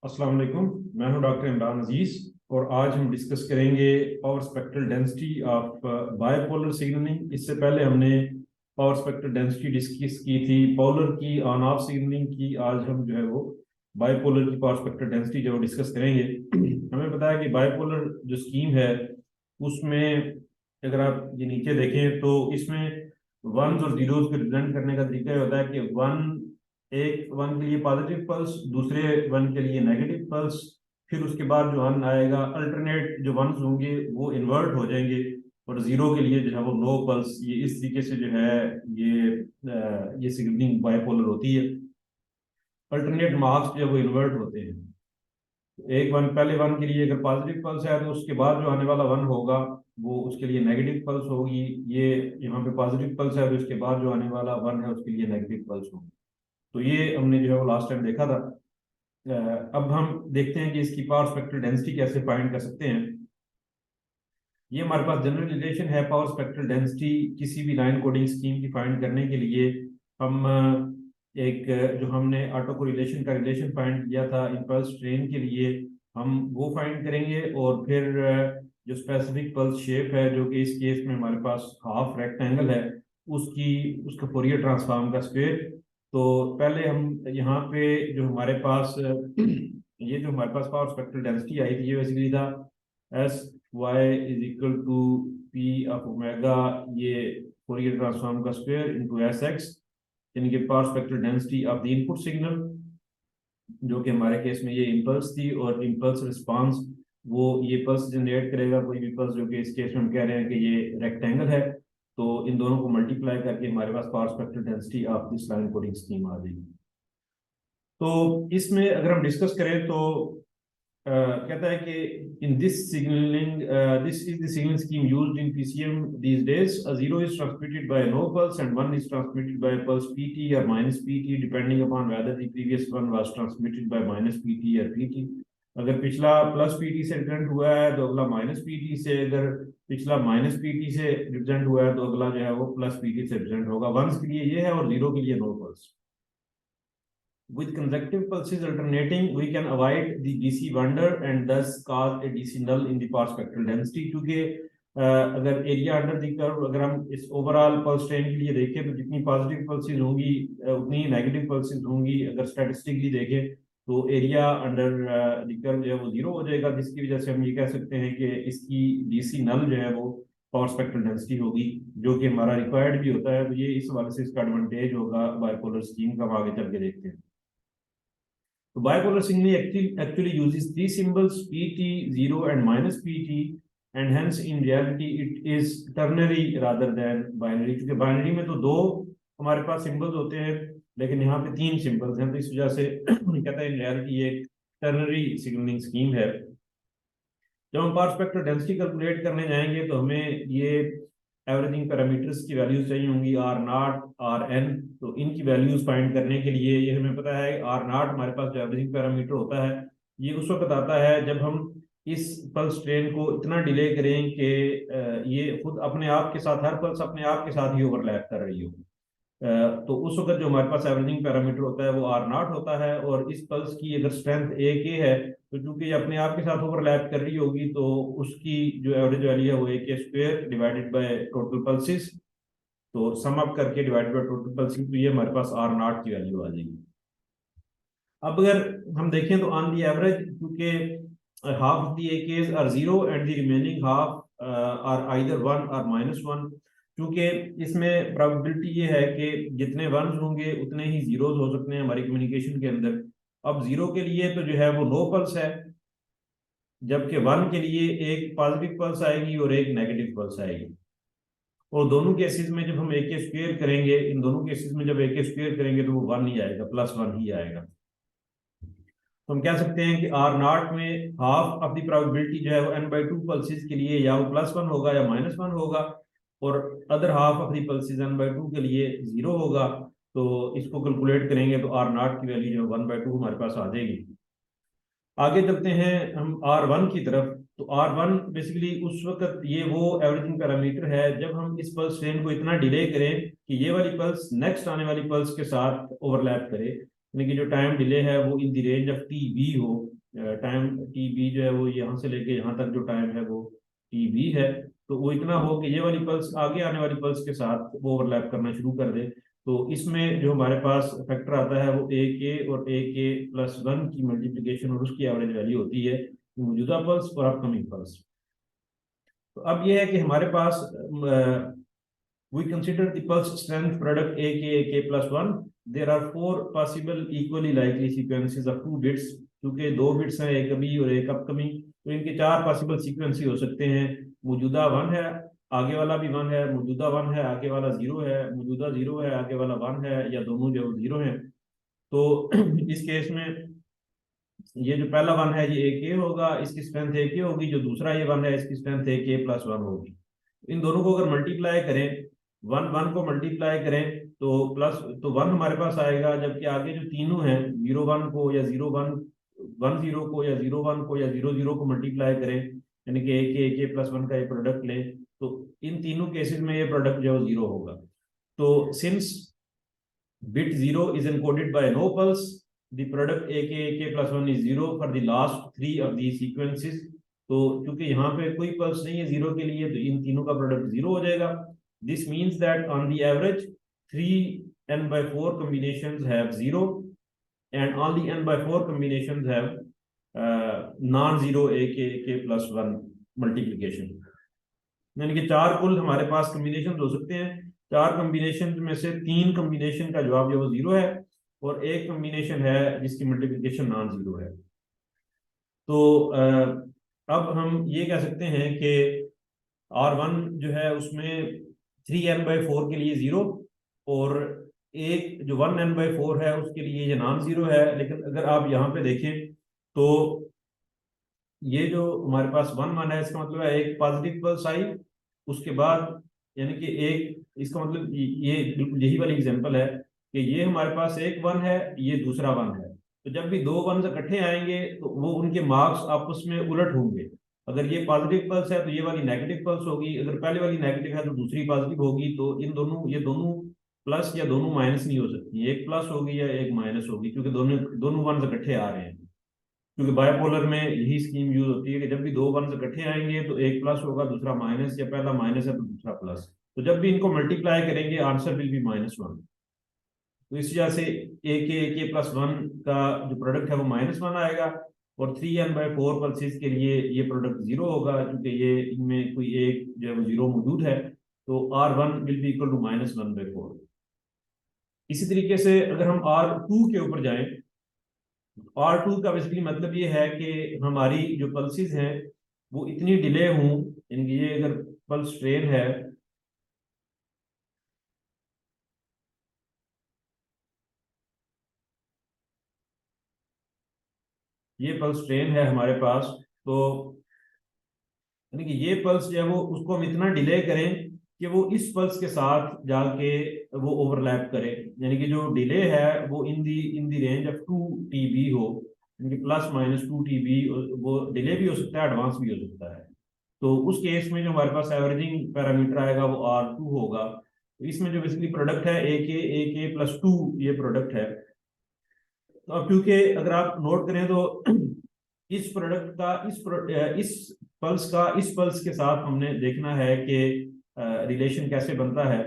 अस्सलाम वालेकुम। मैं हूं डॉक्टर इमरान अजीज और आज हम डिस्कस करेंगे power spectral density of bipolar signalling. इससे पहले हमने पावर स्पेक्ट्रल डेंसिटी डिस्कस की थी पोलर की ऑन ऑफ सिग्नलिंग की। आज हम जो है वो बायपोलर की पावर स्पेक्ट्रल डेंसिटी जो डिस्कस करेंगे। हमें पता है कि बायपोलर जो स्कीम है उसमें अगर आप ये नीचे देखें तो इसमें वंस और जीरोस को रिप्रेजेंट करने का तरीका ये होता है कि एक वन के लिए पॉजिटिव पल्स, दूसरे वन के लिए नेगेटिव पल्स, फिर उसके बाद जो वन आएगा अल्टरनेट जो वंस होंगे वो इन्वर्ट हो जाएंगे और जीरो के लिए जो है वो नो पल्स। ये इस तरीके से जो है ये सिग्नलिंग बायपोलर होती है। अल्टरनेट मार्क्स जो है वो इन्वर्ट होते हैं। एक वन पहले वन के लिए अगर पॉजिटिव पल्स है तो उसके बाद जो आने वाला वन होगा वो उसके लिए नेगेटिव पल्स होगी। ये यहाँ पे पॉजिटिव पल्स है तो उसके बाद जो आने वाला वन है उसके लिए नेगेटिव पल्स होगी। तो ये हमने जो है वो लास्ट टाइम देखा था। अब हम देखते हैं कि इसकी पावर स्पेक्ट्रल डेंसिटी कैसे फाइंड कर सकते हैं। ये हमारे पास जनरल रिलेशन है पावर स्पेक्ट्रल डेंसिटी किसी भी लाइन कोडिंग स्कीम की फाइंड करने के लिए। हम जो हमने ऑटो कोरिलेशन का रिलेशन फाइंड किया था इम्पल्स ट्रेन के लिए, हम वो फाइंड करेंगे। और फिर जो स्पेसिफिक पल्स शेप है जो कि इस केस में हमारे पास हाफ रेक्टेंगल है उसका फोरियर ट्रांसफॉर्म का स्क्वायर। तो पहले हम यहाँ पे जो हमारे पास ये जो हमारे पास पावर स्पेक्ट्रल डेंसिटी आई थी ये बेसिकली था S Y is equal to P of omega, ये फोरियर ट्रांसफॉर्म का स्क्वायर इनटू एस एक्स, यानी कि power spectral density of the input signal, जो कि हमारे केस में ये इम्पल्स थी। और इम्पल्स रिस्पांस वो ये पल्स जनरेट करेगा, कोई भी पल्स, जो कि इस केस में हम कह रहे हैं कि ये रेक्टेंगल है। तो इन दोनों को मल्टीप्लाई करके हमारे पास power spectral density of this line coding scheme आ जाएगी। तो इसमें अगर हम डिस्कस करें तो कहता है कि in this signalling this is the signalling scheme used in PCM these days. A zero is transmitted by no pulse and one is transmitted by pulse PT और minus PT depending upon whether the previous one was transmitted by minus PT और PT. अगर पिछला plus P T से represent हुआ है तो अगला minus PT से, अगर पिछला माइनस पीटी से रिप्रेजेंट हुआ है तो अगला जो है वो प्लस पीटी से रिप्रेजेंट होगा। वंस के लिए ये है और जीरो के लिए no pulse. With consecutive pulses alternating, we can avoid the DC wonder and thus cause a DC null in the power spectral density। क्योंकि अगर एरिया अंडर द कर्व, अगर हम इस ओवरऑल पल्स ट्रेन के लिए देखें तो जितनी पॉजिटिव पल्सेस होंगी उतनी ही नेगेटिव पल्सेस होंगी। अगर स्टैटिस्टिकली देखें तो एरिया अंडर द कर्व जो है वो जीरो हो जाएगा, जिसकी वजह से हम ये कह सकते हैं कि इसकी डीसी नल जो है वो पावर स्पेक्ट्रल डेंसिटी होगी, जो कि हमारा रिक्वायर्ड भी होता है। तो ये इस वाले से इसका एडवांटेज होगा बाइपोलर स्कीम का। हम आगे चल के देखते हैं। तो bipolar signaling actually uses three symbols PT, 0 and minus PT, and hence in reality it is ternary rather than binary। क्योंकि बाइनरी में तो दो हमारे पास सिंबल्स होते हैं लेकिन यहाँ पे तीन सिंबल्स हैं, तो इस वजह से कहता है इन रियलिटी ये टर्नरी सिग्नलिंग स्कीम है। जब हम पावर स्पेक्ट्रल डेंसिटी कैलकुलेट करने जाएंगे तो हमें ये एवरेजिंग पैरामीटर्स की वैल्यूज चाहिए होंगी, आर नॉट, आर एन। तो इनकी वैल्यूज फाइंड करने के लिए ये हमें पता है आर नॉट हमारे पास जो एवरेजिंग पैरामीटर होता है ये उस वक्त आता है जब हम इस पल्स ट्रेन को इतना डिले करें कि ये खुद अपने आप के साथ, हर पल्स अपने आप के साथ ही ओवरलैप कर रही हो। तो उस वक्त जो हमारे पास एवरेजिंग पैरामीटर होता है वो आर नॉट होता है। और इस पल्स की अगर स्ट्रेंथ ए के है तो चूंकि ये अपने आप के साथ ओवरलैप कर रही होगी तो उसकी जो एवरेज वैल्यू है वो A K square divided by total pulses. तो सम अप करके डिवाइडेड बाय टोटल पल्सेस, तो ये हमारे पास आर नॉट की वैल्यू आ जाएगी। अब अगर हम देखें तो ऑन दी एवरेज, क्योंकि half of the a case are zero and the remaining half are either one or minus one. क्योंकि इसमें प्रोबेबिलिटी ये है कि जितने वंस होंगे उतने ही जीरोस हो सकते हैं हमारी कम्युनिकेशन के अंदर। अब जीरो के लिए तो जो है वो नो पल्स है, जबकि वन के लिए एक पॉजिटिव पल्स आएगी और एक नेगेटिव पल्स आएगी। और दोनों केसेस में जब हम ए के स्क्वायर करेंगे, इन दोनों केसेस में जब ए के स्क्वायर करेंगे तो वो वन ही आएगा, प्लस वन ही आएगा। तो हम कह सकते हैं कि आर नॉट में हाफ ऑफ द प्रोबेबिलिटी जो है वो एन बाई टू पल्सेस के लिए या वो प्लस वन होगा या माइनस वन होगा, और other half of the pulses N by two के लिए जीरो होगा। तो इसको कैलकुलेट करेंगे तो आर नॉट की वैल्यू जो वन बाई टू हमारे पास आ जाएगी। आगे चलते हैं हम आर वन की तरफ। तो आर वन बेसिकली उस वक्त ये वो एवरेजिंग पैरामीटर है जब हम इस पल्स ट्रेन को इतना डिले करें कि ये वाली पल्स नेक्स्ट आने वाली पल्स के साथ ओवरलैप करे। यानी कि जो टाइम डिले है वो in the range of T B हो, टाइम टी बी जो है वो यहाँ से लेके यहाँ तक जो टाइम है वो टी बी है, तो वो इतना हो कि ये वाली पल्स आगे आने वाली पल्स के साथ वो ओवरलैप करना शुरू कर दे। तो इसमें जो हमारे पास फैक्टर आता है वो ए के और ए के प्लस वन की मल्टीप्लीकेशन और उसकी एवरेज वैल्यू होती है मौजूदा पल्स और अपकमिंग पल्स। तो अब ये है कि हमारे पास we consider the pulse strength product AK plus 1. There are four possible equally likely sequences of two bits, क्योंकि दो बिट्स हैं, एक अभी और एक अपकमिंग, तो इनके चार पॉसिबल सीक्वेंस हो सकते हैं। मौजूदा वन है, आगे वाला भी वन है, मौजूदा वन है, आगे वाला जीरो है, मौजूदा जीरो है, आगे वाला वन है, या दोनों जो जीरो है। तो इस केस में ये जो पहला वन है ये ए के होगा, इसकी स्ट्रेंथ ए के होगी, जो दूसरा ये वन है इसकी स्ट्रेंथ ए के प्लस वन होगी। इन दोनों को अगर मल्टीप्लाई करें, वन वन को मल्टीप्लाई करें तो प्लस तो वन हमारे पास आएगा, जबकि आगे जो तीनों हैं जीरो वन को या जीरो वन वन जीरो को या जीरो वन को या जीरो जीरो को मल्टीप्लाई करें, यानी कि ए के प्लस वन का ये प्रोडक्ट लें, तो इन तीनों केसेस में ये प्रोडक्ट जो है वो जीरो होगा। तो since bit 0 is encoded by no pulse, the product AK plus 1 is 0 for the last three of these sequences. तो क्योंकि यहाँ पे कोई पल्स नहीं है जीरो के लिए, तो इन तीनों का प्रोडक्ट जीरो हो जाएगा। This means that on the average 3n/4 combinations have 0 and all the n/4 combinations have non-zero AK plus 1 multiplication। यानी कि चार कुल हमारे पास कम्बिनेशन हो सकते हैं, चार कम्बिनेशन में से तीन कम्बिनेशन का जवाब जो वो जीरो है और एक कम्बिनेशन है जिसकी मल्टीप्लिकेशन नॉन जीरो है। तो अब हम ये कह सकते हैं कि R1 जो है उसमें 3n/4 के लिए जीरो, और एक जो 1n/4 है उसके लिए ये नॉन जीरो है। लेकिन अगर आप यहाँ पे देखें तो ये जो हमारे पास वन वन है, इसका मतलब है एक पॉजिटिव पल्स आई, उसके बाद यानी कि एक, इसका मतलब ये बिल्कुल यही वाली एग्जांपल है कि ये हमारे पास एक वन है, ये दूसरा वन है, तो जब भी दो वन इकट्ठे आएंगे तो वो उनके मार्क्स आपस में उलट होंगे। अगर ये पॉजिटिव पल्स है तो ये वाली नेगेटिव पल्स होगी, अगर पहले वाली नेगेटिव है तो दूसरी पॉजिटिव होगी। तो इन दोनों, ये दोनों प्लस या दोनों माइनस नहीं हो सकती, एक प्लस होगी या एक माइनस होगी, क्योंकि दोनों वन इकट्ठे आ रहे हैं। क्योंकि बायोपोलर में यही स्कीम यूज होती है कि जब भी दो वन इकट्ठे आएंगे तो एक प्लस होगा, दूसरा माइनस, या पहला माइनस है तो दूसरा प्लस, तो जब भी इनको मल्टीप्लाई करेंगे आंसर विल बी -1। तो इस वजह से ए के प्लस वन का जो प्रोडक्ट है वो -1 आएगा, और 3n/4 पल्सेस के लिए ये प्रोडक्ट जीरो होगा, क्योंकि ये इनमें कोई एक जो है वो जीरो मौजूद है। तो R1 will be equal to -1/4। इसी तरीके से अगर हम R2 के ऊपर जाएं, R2 का बेसिकली मतलब ये है कि हमारी जो पल्सेस हैं वो इतनी डिले हों, यानी कि ये अगर पल्स ट्रेन है, ये पल्स ट्रेन है हमारे पास, तो यानी कि ये पल्स जो है वो उसको हम इतना डिले करें कि वो इस पल्स के साथ जाके वो ओवरलैप करे, यानी कि जो डिले है वो इन दी रेंज ऑफ 2 TB हो, यानी कि +- 2 TB। वो डिले भी हो सकता है, एडवांस भी हो सकता है। तो उस केस में जो हमारे पास एवरेजिंग पैरामीटर आएगा वो R2 होगा। तो इसमें जो बेसिकली प्रोडक्ट है ए के प्लस 2 ये प्रोडक्ट है। तो अब क्योंकि अगर आप नोट करें तो इस प्रोडक्ट का इस पल्स का इस पल्स के साथ हमने देखना है कि रिलेशन कैसे बनता है।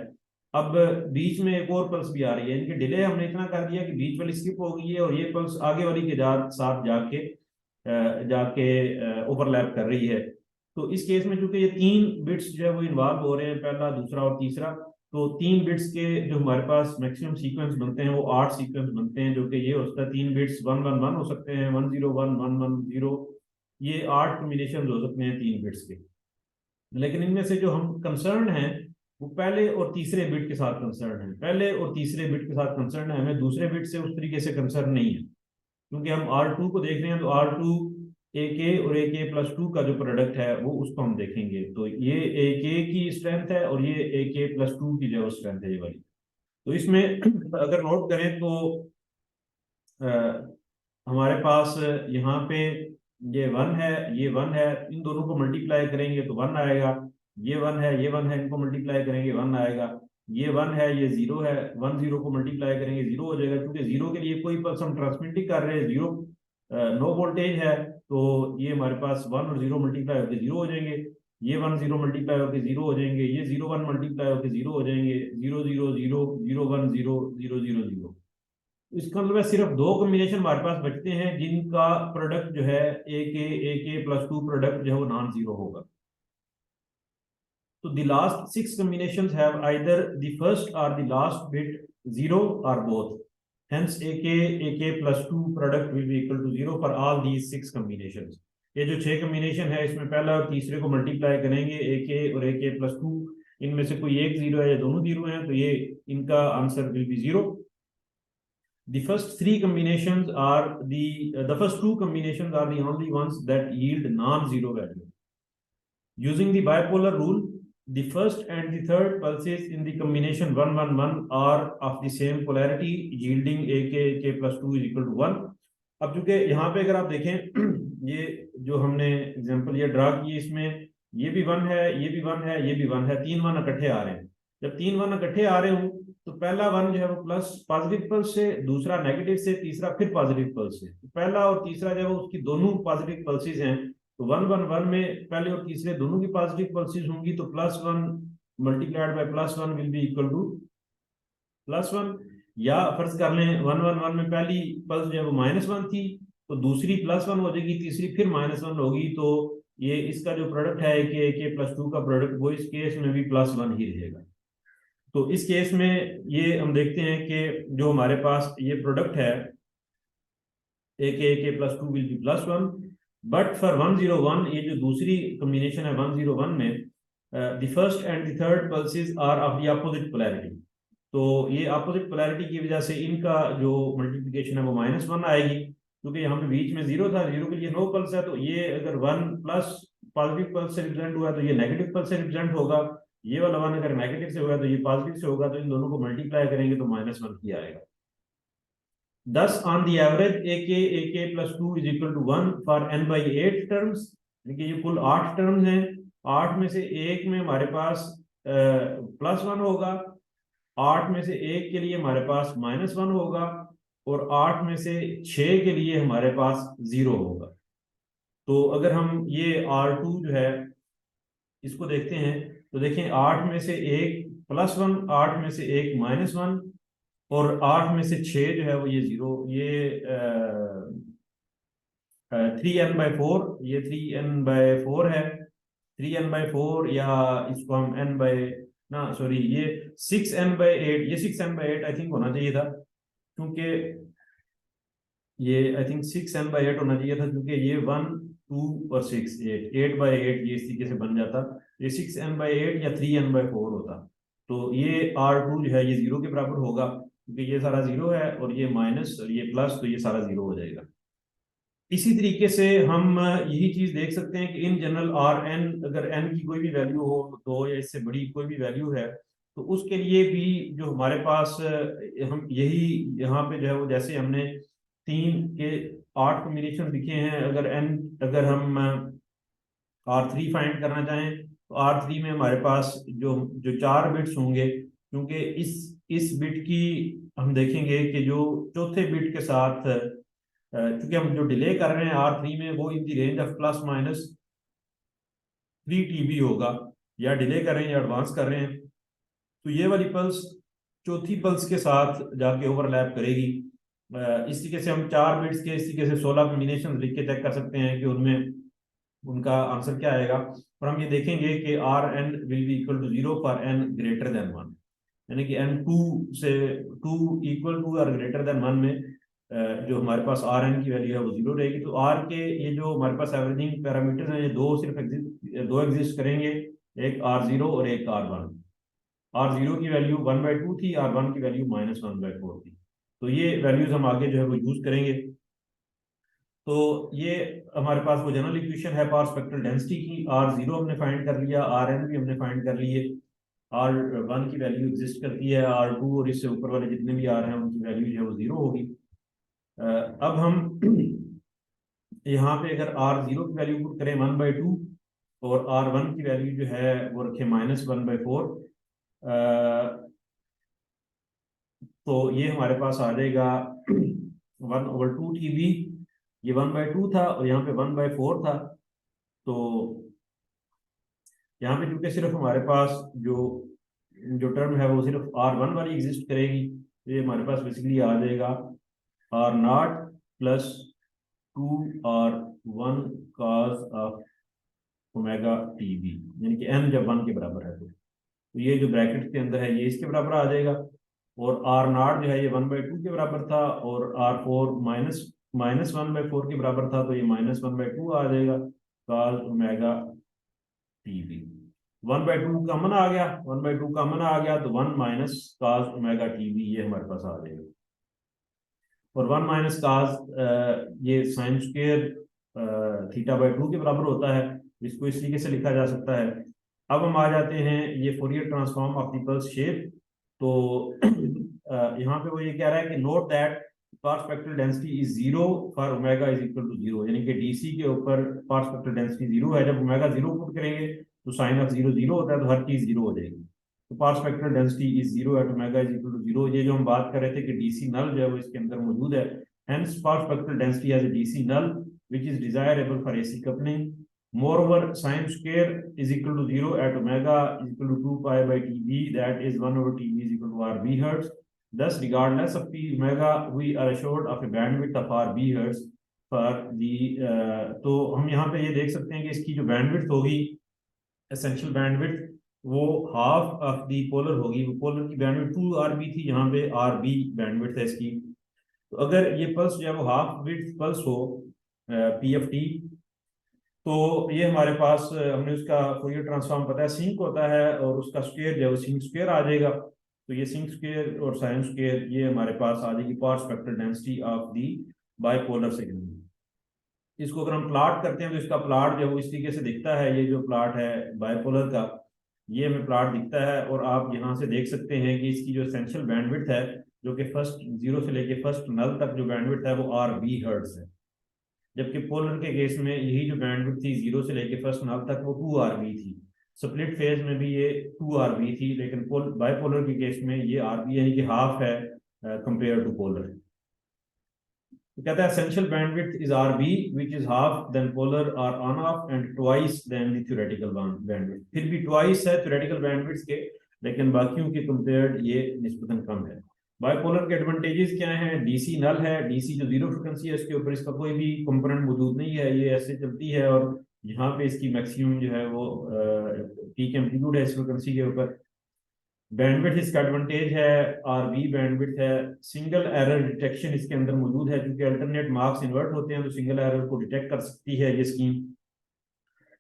अब बीच में एक और पल्स भी आ रही है, इनके डिले हमने इतना कर दिया कि बीच वाली स्किप हो गई है और ये पल्स आगे वाली के साथ जाके ओवरलैप कर रही है। तो इस केस में चूंकि ये तीन बिट्स जो है वो इन्वॉल्व हो रहे हैं, पहला, दूसरा और तीसरा, तो तीन बिट्स के जो हमारे पास मैक्सिमम सीक्वेंस बनते हैं वो 8 सीक्वेंस बनते हैं, जो कि ये हो सकता है 3 बिट्स 111 हो सकते हैं, 101 110, ये 8 कॉम्बिनेशन हो सकते हैं 3 बिट्स के। लेकिन इनमें से जो हम कंसर्न हैं वो पहले और तीसरे बिट के साथ कंसर्न है, पहले और तीसरे बिट के साथ कंसर्न है, हमें दूसरे बिट से उस तरीके से कंसर्न नहीं है, क्योंकि हम R2 को देख रहे हैं। तो R2 AK और AK प्लस 2 का जो प्रोडक्ट है वो उसको हम देखेंगे। तो ये AK की स्ट्रेंथ है और ये AK प्लस 2 की जो स्ट्रेंथ है ये वाली। तो इसमें अगर नोट करें तो आ, हमारे पास यहाँ पे ये वन है, ये वन है, इन दोनों को मल्टीप्लाई करेंगे तो वन आएगा, ये वन है, ये वन है, इनको मल्टीप्लाई करेंगे वन आएगा। ये 1 है, ये 0 है, 1 0 को मल्टीप्लाई करेंगे 0 हो जाएगा, क्योंकि 0 के लिए कोई पल्स हम ट्रांसमिट नहीं कर रहे, 0 नो वोल्टेज है, तो ये हमारे पास 1 और 0 मल्टीप्लाई होकर 0 हो जाएंगे, ये 1 0 मल्टीप्लाई होकर 0 हो जाएंगे, ये 0 1 मल्टीप्लाई होकर 0 हो जाएंगे, 0 0 0 0 1 0 0 0 0। इसका मतलब है सिर्फ दो कॉम्बिनेशन हमारे पास बचते हैं जिनका प्रोडक्ट जो है ए के प्लस टू प्रोडक्ट जो है वो नॉन जीरो होगा। तो the last six combinations have either the first or the last bit zero or both. Hence AK plus 2 product will be equal to 0 for all these six combinations. ये जो 6 combination है इसमें पहला और तीसरे को मल्टीप्लाई करेंगे AK और AK प्लस 2, इनमें से कोई एक जीरो है या दोनों जीरो हैं, तो ये इनका answer will be 0. The first three combinations are the first two combinations are the only ones that yield non-zero value. Using the bipolar rule, the first and the third pulses in the combination 1 1 1 are of the same polarity, yielding AK plus 2 is equal to 1. अब चूंकि यहाँ पे अगर आप देखें ये जो हमने एग्जांपल ये ड्रा की, इसमें ये भी 1 है, ये भी 1 है, ये भी 1 है, 3 1 इकट्ठे आ रहे हैं। जब 3 1 इकट्ठे आ रहे हो तो पहला 1 जो है वो प्लस पॉजिटिव पल्स से, दूसरा नेगेटिव से, तीसरा फिर पॉजिटिव पल्स से। तो पहला और तीसरा जो है वो उसकी दोनों पॉजिटिव पल्सेस हैं, तो 1 1 1 में पहले और तीसरे दोनों की पॉजिटिव पल्सेस होंगी, तो plus 1 multiplied by plus 1 will be equal two plus 1। या फर्ज कर लें 1 1 1 में पहली पल्स जो है वो -1 थी, तो दूसरी प्लस 1 हो जाएगी, तीसरी फिर -1 होगी, तो ये इसका जो प्रोडक्ट है के प्लस 2 का प्रोडक्ट वो इस केस में भी प्लस 1 ही रहेगा। तो इस केस में ये हम देखते हैं कि जो हमारे पास ये प्रोडक्ट है AK plus 2 will be plus 1, but for 101 ये जो दूसरी कॉम्बिनेशन है 101 में the first and the third pulses are of the opposite polarity. तो ये अपोजिट पोलैरिटी की वजह से इनका जो मल्टीप्लिकेशन है वो -1 आएगी, क्योंकि यहाँ पे बीच में 0 था, 0 के लिए नो पल्स है, तो ये अगर 1 प्लस पॉजिटिव पल्स से रिप्रेजेंट हुआ तो ये नेगेटिव पल्स से रिप्रेजेंट होगा, ये वाला 1 अगर नेगेटिव से होगा तो ये पॉजिटिव से होगा, तो इन दोनों को मल्टीप्लाई करेंगे तो -1 ही आएगा। Thus, on the average, AK plus 2 is equal to 1 for n by 8 terms. देखिए ये कुल 8 टर्म्स हैं, 8 में से एक में हमारे पास प्लस 1 होगा, 8 में से एक के लिए हमारे पास -1 होगा, और 8 में से 6 के लिए हमारे पास 0 होगा। तो अगर हम ये R2 जो है इसको देखते हैं, तो देखें 8 में से एक +1, 8 में से एक -1, और 8 में से 6 जो है वो ये 0, ये 3n/4, ये 3n/4 है, 3n/4, या इसको हम n बाय ना सॉरी ये 6n/8, ये 6n/8 आई थिंक होना चाहिए था, क्योंकि ये आई थिंक 6n/8 होना चाहिए था, क्योंकि ये 1 2 और 6 8/8 ये इस तरीके से बन जाता, ये 6n/8 या 3n/4 होता। तो ये R2 जो है ये 0 के बराबर होगा, क्योंकि ये सारा 0 है और ये माइनस और ये प्लस, तो ये सारा 0 हो जाएगा। इसी तरीके से हम यही चीज देख सकते हैं कि इन जनरल Rn अगर n की कोई भी वैल्यू हो, 2 या इससे बड़ी कोई भी वैल्यू है, तो उसके लिए भी जो हमारे पास हम यही यहाँ पे जो है वो जैसे हमने 3 के 8 कॉम्बिनेशन लिखे हैं, अगर हम R3 फाइंड करना चाहें तो R3 में हमारे पास जो जो 4 बिट्स होंगे, क्योंकि इस बिट की हम देखेंगे कि जो चौथे बिट के साथ क्योंकि हम जो डिले कर रहे हैं R3 में वो इन दी रेंज ऑफ ±3 TB होगा, या डिले कर रहे हैं या एडवांस कर रहे हैं, तो ये वाली पल्स चौथी पल्स के साथ जाके ओवरलैप करेगी। इस तरीके से हम 4 बिट्स के इस तरीके से 16 कॉम्बिनेशन लिख के चेक कर सकते हैं कि उनमें उनका आंसर क्या आएगा। और हम ये देखेंगे कि Rn will be equal to 0 for n greater than 1, यानी कि n 2 equal to or greater than 1 में जो हमारे पास Rn की वैल्यू है वो 0 रहेगी। तो R के ये जो हमारे पास एवरेजिंग पैरामीटर्स हैं, ये दो एग्जिस्ट करेंगे, एक R0 और एक R1। R0 की वैल्यू 1/2 थी, R1 की वैल्यू -1/4 थी। तो ये वैल्यूज हम आगे जो है वो यूज करेंगे। तो ये हमारे पास वो जनरल इक्वेशन है पावर स्पेक्ट्रल डेंसिटी की। R0 हमने फाइंड कर लिया, Rn भी हमने फाइंड कर लिए, R1 की वैल्यू एग्जिस्ट करती है, R2 और इससे ऊपर वाले जितने भी R हैं उनकी वैल्यू जो है वो 0 होगी। अब हम यहाँ पे अगर R0 की वैल्यू पुट करें 1/2 और R1 की वैल्यू जो है वो रखें -1/4, तो ये हमारे पास आ जाएगा 1/2 TB, ये 1/2 था और यहाँ पे 1/4 था। तो यहाँ पे चूंकि सिर्फ हमारे पास जो जो टर्म है वो सिर्फ R1 वाली एग्जिस्ट करेगी, तो ये हमारे पास बेसिकली आ जाएगा R0 plus 2R1 cos of omega TB, यानी कि n जब 1 के बराबर है तो ये जो ब्रैकेट के अंदर है ये इसके बराबर आ जाएगा। और R0 जो है ये 1/2 के बराबर था, और R4 माइनस 1/4 के बराबर था, तो ये -1/2 आ जाएगा cos ओमेगा TB। 1/2 कॉमन आ गया, 1/2 कॉमन आ गया तो 1 माइनस cos ओमेगा TB ये हमारे पास आ जाएगा। और 1 माइनस cos ये साइन स्क्वेयर θ/2 के बराबर होता है, इसको इस तरीके से लिखा जा सकता है। अब हम आ जाते हैं ये Fourier transform of the pulse shape. तो यहाँ पे वो ये कह रहा है कि note that part spectral density is 0 for omega is equal to 0, यानी कि डीसी के ऊपर पार्ट स्पेक्ट्रल डेंसिटी 0 है। जब ओमेगा 0 पुट करेंगे तो साइन ऑफ 0 0 होता है, तो हर चीज 0 हो जाएगी। तो part spectral density is 0 at omega is equal to 0। ये जो हम बात कर रहे थे कि डीसी नल जो है वो इसके अंदर मौजूद है, hence part spectral density as a DC null which is desirable for AC coupling. Moreover, sin square is equal to 0 at omega is equal to 2 pi by TB, that is 1/TB is equal to RB hertz. Thus, regardless of P omega, we are assured of a bandwidth of RB hertz for the तो हम यहाँ पे ये देख सकते हैं कि इसकी जो बैंडविड्थ होगी, एसेंशियल बैंडविड्थ, वो हाफ ऑफ दी पोलर होगी। वो पोलर की बैंडविड्थ 2RB थी, यहाँ पे RB बैंडविड्थ है इसकी। तो अगर ये पल्स जो है वो हाफ विड्थ पल्स हो PFT, तो ये हमारे पास हमने उसका फोरियर ट्रांसफॉर्म पता है, सिंक होता है, और उसका स्क्वायर जो है वो सिंक स्क्वायर आ जाएगा। तो ये सिंक स्क्वायर और साइन स्क्वायर ये हमारे पास आ जाएगी part spectral density of the bipolar signal. इसको अगर हम प्लॉट करते हैं तो इसका प्लॉट जो है वो इस तरीके से दिखता है। ये जो प्लॉट है बाइपोलर का, ये हमें प्लॉट दिखता है, और आप यहाँ से देख सकते हैं कि इसकी जो एसेंशियल बैंडविड्थ है, जो कि फर्स्ट 0 से लेके फर्स्ट नल तक जो बैंडविड्थ है वो RB हर्ट्ज है, जबकि पोलर के केस में यही जो बैंडविड्थ थी 0 से लेके फर्स्ट नल तक वो 2RB थी। स्प्लिट फेज में भी ये 2RB थी, लेकिन बाइपोलर के केस में ये RB यानी कि हाफ है कंपेयर टू पोलर। तो कहता है essential bandwidth is RB which is half than polar और on off and twice than the theoretical bandwidth. फिर भी ट्वाइस है थ्योरेटिकल बैंडविड्थ के, लेकिन बाकियों के कंपेयर्ड ये निस्बतन कम है। बाइपोलर के एडवांटेजेस क्या हैं? डीसी नल है, डीसी जो 0 फ्रिक्वेंसी है उसके ऊपर इसका कोई भी कंपोनेंट मौजूद नहीं है, ये ऐसे चलती है, और यहाँ पे इसकी मैक्सिमम जो है वो पीक एम्पलीट्यूड है इस फ्रिक्वेंसी के ऊपर। बैंडविड्थ इसका एडवांटेज है, RB बैंडविड्थ है। सिंगल एरर डिटेक्शन इसके अंदर मौजूद है, क्योंकि अल्टरनेट मार्क्स इन्वर्ट होते हैं तो सिंगल एरर को डिटेक्ट कर सकती है ये स्कीम।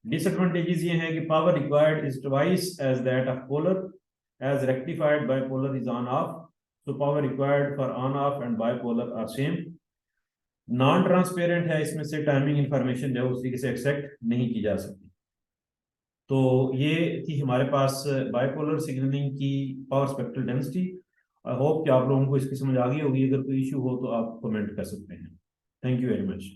डिसएडवांटेजेस ये हैं कि power required is twice as that of polar, as rectified bipolar is on off, so power required for on off and bipolar are same। Non transparent है, इसमें से टाइमिंग इंफॉर्मेशन जो है उस तरीके से एक्सेप्ट नहीं की जा सकती। तो ये थी हमारे पास बाइपोलर सिग्नलिंग की power spectral density. I hope कि आप लोगों को इसकी समझ आ गई होगी। अगर कोई इशू हो तो आप कमेंट कर सकते हैं। Thank you very much.